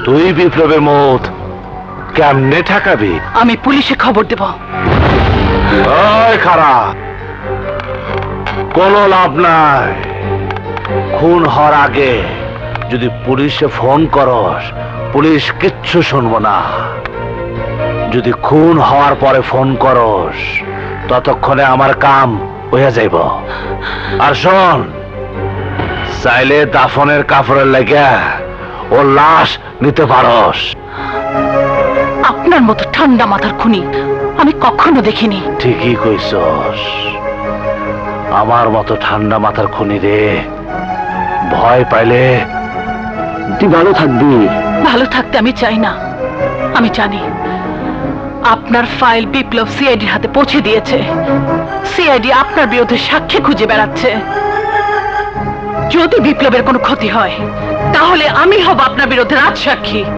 তুই বিপ্লবের মত কেমনে ঠেকাবি? আমি পুলিশে খবর দেব। ওই খারাপ, কোনো লাভ নাই। খুন হওয়ার আগে যদি পুলিশে ফোন করস, পুলিশ কিচ্ছু শুনবো না। যদি খুন হওয়ার পরে ফোন করস, ততক্ষণে আমার কাম হইয়া যাইব। আর শোন, চাইলে দাফনের কাপড়ের লেগে ও লাশ নিতে পারস। আপনার মতো ঠান্ডা মাথার খুনি আমি কখনো দেখিনি। ঠিকই কইছস, আমার মতো ঠান্ডা মাথার খুনি রে। ভয় পাইলে তুই ভালো থাকবি। ভালো থাকতে আমি চাই না। আমি জানি আপনার ফাইল বিপ্লব সিআইডির হাতে পৌঁছে দিয়েছে। সিআইডি আপনার বিরুদ্ধে সাক্ষী খুঁজে বেড়াচ্ছে। যদি বিপ্লবের কোনো ক্ষতি হয়, তাহলে আমি হব আপনার বিরুদ্ধে রাজসাক্ষী।